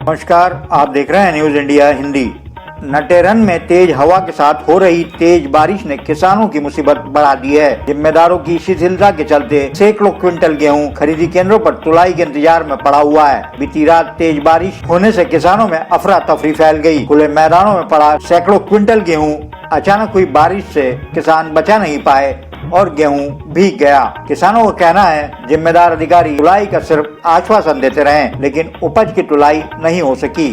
नमस्कार, आप देख रहे हैं न्यूज इंडिया हिंदी। नटेरन में तेज हवा के साथ हो रही तेज बारिश ने किसानों की मुसीबत बढ़ा दी है। जिम्मेदारों की शिथिलता के चलते सैकड़ों क्विंटल गेहूं खरीदी केंद्रों पर तुलाई के इंतजार में पड़ा हुआ है। बीती रात तेज बारिश होने से किसानों में अफरा तफरी फैल गई। खुले मैदानों में पड़ा सैकड़ों क्विंटल गेहूं अचानक हुई बारिश से किसान बचा नहीं पाए और गेहूं भीग गया। किसानों का कहना है जिम्मेदार अधिकारी तुलाई का सिर्फ आश्वासन देते रहे, लेकिन उपज की तुलाई नहीं हो सकी।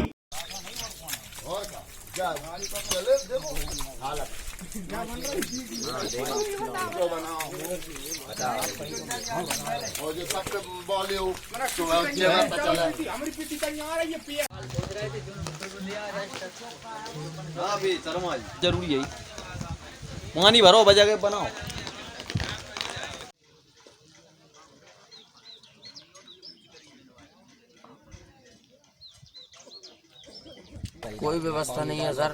जरूरी है पानी भरो बजा के बनाओ। कोई व्यवस्था नहीं है सर।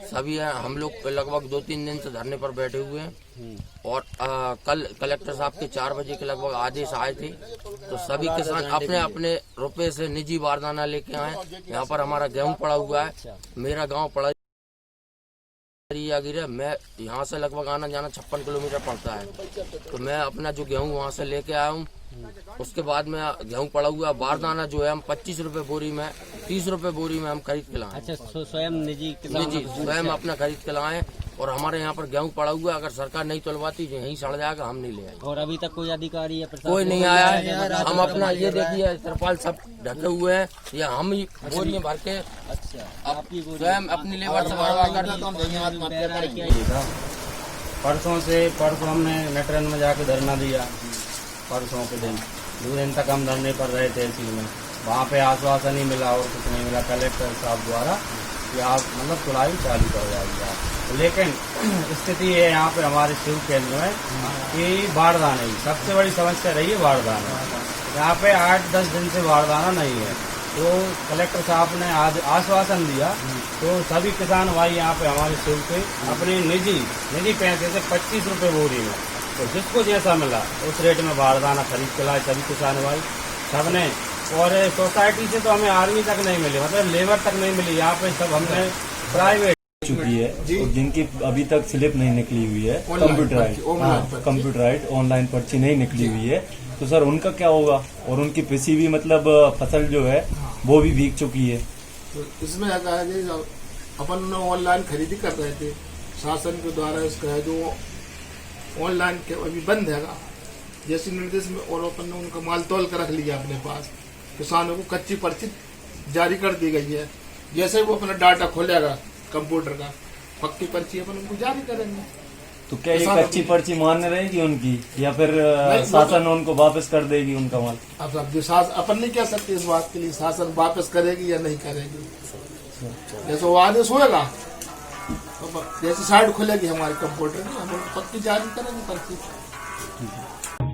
सभी हम लोग लगभग 2-3 दिन से धरने पर बैठे हुए हैं और कल कलेक्टर साहब के 4 बजे के लगभग आदेश आए थे, तो सभी किसान अपने अपने रुपए से निजी बारदाना लेके आए। यहाँ पर हमारा गेहूं पड़ा हुआ है। मेरा गांव पड़ा गिरा, मैं यहाँ से लगभग आना जाना 56 किलोमीटर पड़ता है, तो मैं अपना जो गेहूं वहाँ से लेके आया हूँ। उसके बाद में गेहूं पड़ा हुआ बारदाना जो है हम 25 रुपए बोरी में 30 रुपए बोरी में हम खरीद के लाए। अच्छा, स्वयं निजी स्वयं अपना खरीद के लाए और हमारे यहाँ पर गेहूं पड़ा हुआ, अगर सरकार नहीं तुलवाती जो यहीं सड़ जाएगा, हम नहीं ले आए। और अभी तक कोई अधिकारी या कोई नहीं आया है। हम अपना ये देखिए तिरपाल सब ढके हुए हैं, ये हम ही बोरियां भर के स्वयं अपनी लेबर से भरवा कर। परसों हमने नटरन में जाके धरना दिया। परसों के दिन 2 दिन तक हम धरने पर रहे तहसील में। वहाँ पे आश्वासन नहीं मिला और कुछ नहीं मिला कलेक्टर साहब द्वारा कि आप मतलब तुलाई चालू कर जाएगी। लेकिन स्थिति ये यहाँ पे हमारे शिव केंद्र में कि बारदाना ही सबसे बड़ी समस्या रही है। बारदाना यहाँ पे 8-10 दिन से बारदाना नहीं है, तो कलेक्टर साहब ने आज आश्वासन दिया, तो सभी किसान भाई यहाँ पे हमारे शिव के अपने निजी पैसे से 25 रुपए बोरी में, तो जिसको जैसा मिला उस रेट में बारदाना खरीद के लाए सभी किसान भाई सबने। और सोसाइटी से तो हमें आर्मी तक नहीं मिली, मतलब लेबर तक नहीं मिली। यहाँ पे सब हमने प्राइवेट चुकी है और जिनकी अभी तक स्लिप नहीं निकली हुई है, कंप्यूटराइज ऑनलाइन पर्ची नहीं निकली हुई है, तो सर उनका क्या होगा? और उनकी पिसी भी मतलब फसल जो है वो भी भीग चुकी है। तो इसमें अपन ऑनलाइन खरीदी कर रहे थे, शासन के द्वारा इसका जो ऑनलाइन के अभी बंद है जैसे निर्देश में, और अपन ने उनका माल तौल कर रख लिया अपने पास। किसानों को कच्ची पर्ची जारी कर दी गई है, जैसे वो अपना डाटा खोलेगा कंप्यूटर का, पक्की पर्ची अपन उनको जारी करेंगे। तो क्या ये कच्ची पर्ची मान्य रहेगी उनकी, या फिर शासन उनको वापस कर देगी उनका माल? अब जो अपन नहीं कह सकते इस बात के लिए, शासन वापस करेगी या नहीं करेगी। जैसे वो आदेश होगा, तो जैसे साइड खुलेगी हमारे कंप्यूटर में, हम पक्की जारी करेंगे पर्ची।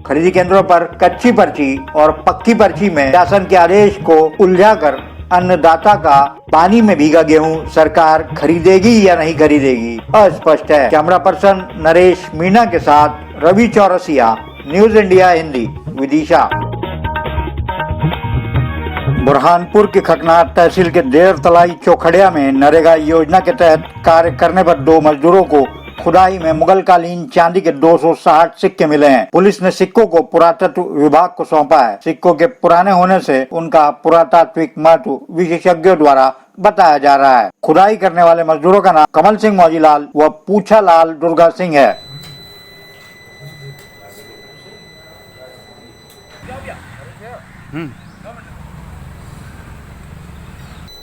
खरीदी केंद्रों पर कच्ची पर्ची और पक्की पर्ची में शासन के आदेश को उलझाकर अन्नदाता का पानी में भीगा गेहूं सरकार खरीदेगी या नहीं खरीदेगी, अस्पष्ट है। कैमरा पर्सन नरेश मीणा के साथ रवि चौरसिया, न्यूज इंडिया हिंदी, विदिशा। बुरहानपुर के खकनार तहसील के देरतलाई चौखड़िया में नरेगा योजना के तहत कार्य करने पर 2 मजदूरों को खुदाई में मुगलकालीन चांदी के 260 सिक्के मिले हैं। पुलिस ने सिक्कों को पुरातत्व विभाग को सौंपा है। सिक्कों के पुराने होने से उनका पुरातात्विक महत्व विशेषज्ञों द्वारा बताया जा रहा है। खुदाई करने वाले मजदूरों का नाम कमल सिंह मौजीलाल व पूछालाल दुर्गा सिंह है।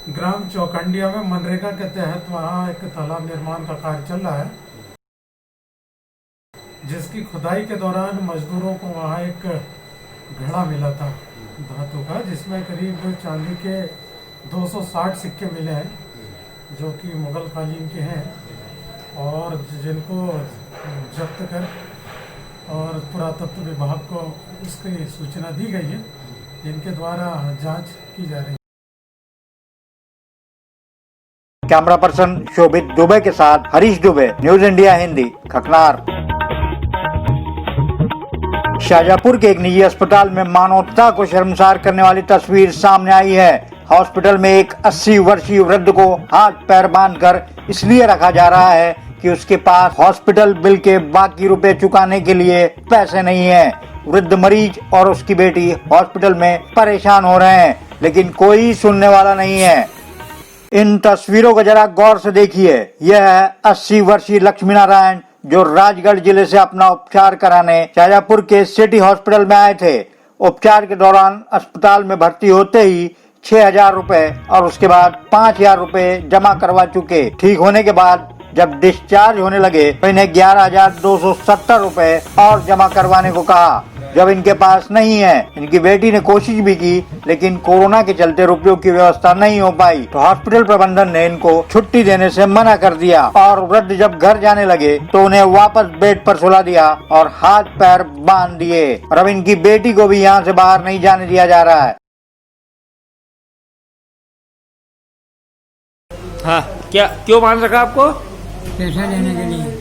ग्राम चौखंडिया में मनरेगा के तहत वहाँ एक तालाब निर्माण का कार्य चल रहा है, जिसकी खुदाई के दौरान मजदूरों को वहाँ एक घड़ा मिला था धातु का, जिसमें करीब चांदी के 260 सिक्के मिले हैं, जो कि मुगल कालीन के हैं, और जिनको जब्त कर और पुरातत्व विभाग को इसकी सूचना दी गई है, जिनके द्वारा जांच की जा रही है। कैमरा पर्सन शोभित दुबे के साथ हरीश दुबे, न्यूज इंडिया हिंदी, खकनार। शाहजहांपुर के एक निजी अस्पताल में मानवता को शर्मसार करने वाली तस्वीर सामने आई है। हॉस्पिटल में एक 80 वर्षीय वृद्ध को हाथ पैर बांधकर इसलिए रखा जा रहा है कि उसके पास हॉस्पिटल बिल के बाकी रुपए चुकाने के लिए पैसे नहीं है। वृद्ध मरीज और उसकी बेटी हॉस्पिटल में परेशान हो रहे हैं, लेकिन कोई सुनने वाला नहीं है। इन तस्वीरों को जरा गौर से देखिए। यह है 80 वर्षीय लक्ष्मी नारायण जो राजगढ़ जिले से अपना उपचार कराने शाजापुर के सिटी हॉस्पिटल में आए थे। उपचार के दौरान अस्पताल में भर्ती होते ही 6,000 रुपए और उसके बाद 5,000 रुपए जमा करवा चुके। ठीक होने के बाद जब डिस्चार्ज होने लगे तो इन्हें 11,270 रुपए और जमा करवाने को कहा। जब इनके पास नहीं है, इनकी बेटी ने कोशिश भी की, लेकिन कोरोना के चलते रुपयों की व्यवस्था नहीं हो पाई तो हॉस्पिटल प्रबंधन ने इनको छुट्टी देने से मना कर दिया और वृद्ध जब घर जाने लगे तो उन्हें वापस बेड पर सुला दिया और हाथ पैर बांध दिए। और अब इनकी बेटी को भी यहाँ से बाहर नहीं जाने दिया जा रहा है। हाँ, क्या क्यों बांध रखा आपको? पैसा लेने के लिए।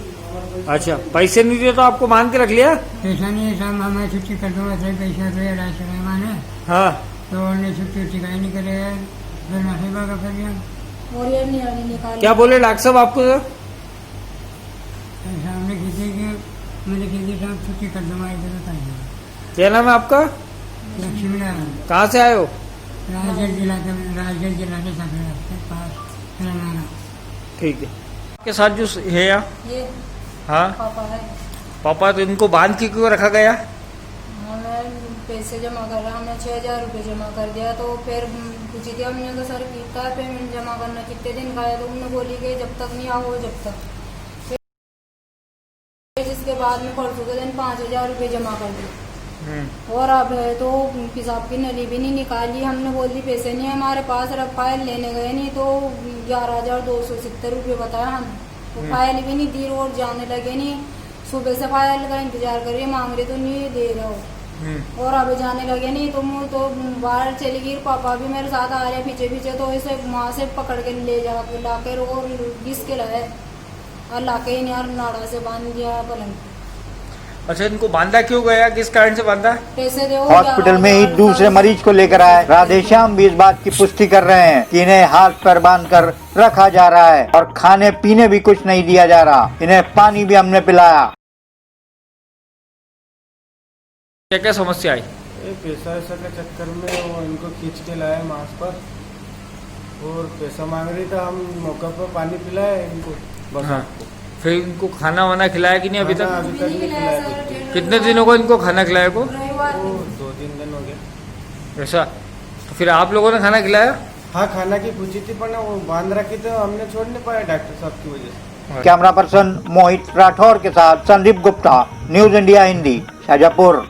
अच्छा, पैसे नहीं दिए तो आपको बांध के रख लिया? पैसा नहीं है साहब, मैं छुट्टी कर दूंगा, सही पैसा तो इलाज कराया मैंने। हाँ, तो उन्होंने छुट्टी का ही नहीं करे, फिर नसीबा का कर दिया। क्या बोले डॉक्टर साहब आपको? सामने खींचे कि मैंने खींची साहब छुट्टी कर दूंगा, इधर बताइए। क्या नाम है आपका? लक्ष्मी नारायण, कहाँ से आए हो? राजगढ़ जिला के पास तेलंगाना। ठीक है। आपके साथ जो है यहाँ? ये हाँ, पापा है। पापा, तो इनको बांध के क्यों रखा गया? हमने पैसे जमा कर रहा, हमने 6,000 रुपये जमा कर दिया। तो फिर पूछी थी हमने तो सर कितना पेमेंट जमा करना, कितने दिन का है? तो उन्होंने बोली कि जब तक नहीं आओ जब तक। जिसके बाद में परसों के दिन 5,000 रुपये जमा कर दिए और अब है तो हिसाब की नली भी नहीं निकाली। हमने बोल दी पैसे नहीं है हमारे पास, अब फाइल लेने गए नहीं तो 11,270 रुपये बताया हमें। तो फाइल भी नहीं दी और जाने लगे नहीं। सुबह से फाइल का इंतजार करिए, मांग रहे तो नहीं दे रहे हो और अब जाने लगे नहीं। तो बाहर चली गई, पापा भी मेरे साथ आ रहे पीछे पीछे। तो इसे वहाँ से पकड़ के ले जा के लाकर और घिस के लाए और लाके ही यार नाड़ा से बांध दिया पलंग। अच्छा, इनको बांधा क्यों गया? किस कारण से बांधा? पैसे दो। हॉस्पिटल में ही दूसरे मरीज को लेकर आए राधेश्याम भी इस बात की पुष्टि कर रहे हैं कि इन्हें हाथ पैर बांधकर रखा जा रहा है और खाने पीने भी कुछ नहीं दिया जा रहा। इन्हें पानी भी हमने पिलाया। क्या क्या समस्या आई? पैसा वैसा के चक्कर में वो इनको खींच के लाए मांस पर और पैसा मांग रही था। हम मौका पर पानी पिलाए इनको बस। हाँ, फिर इनको खाना वाना खिलाया कि नहीं अभी तक? अभी तक नहीं खिलाया। कितने दिनों को इनको खाना खिलाया को? 2-3 दिन हो गए। ऐसा? तो फिर आप लोगों ने खाना खिलाया? हाँ, खाना की पूछी थी पर वो बांध रखी तो हमने छोड़ नहीं पाया डॉक्टर साहब की वजह से। कैमरा पर्सन मोहित राठौर के साथ संदीप गुप्ता, न्यूज इंडिया हिंदी, शाजापुर।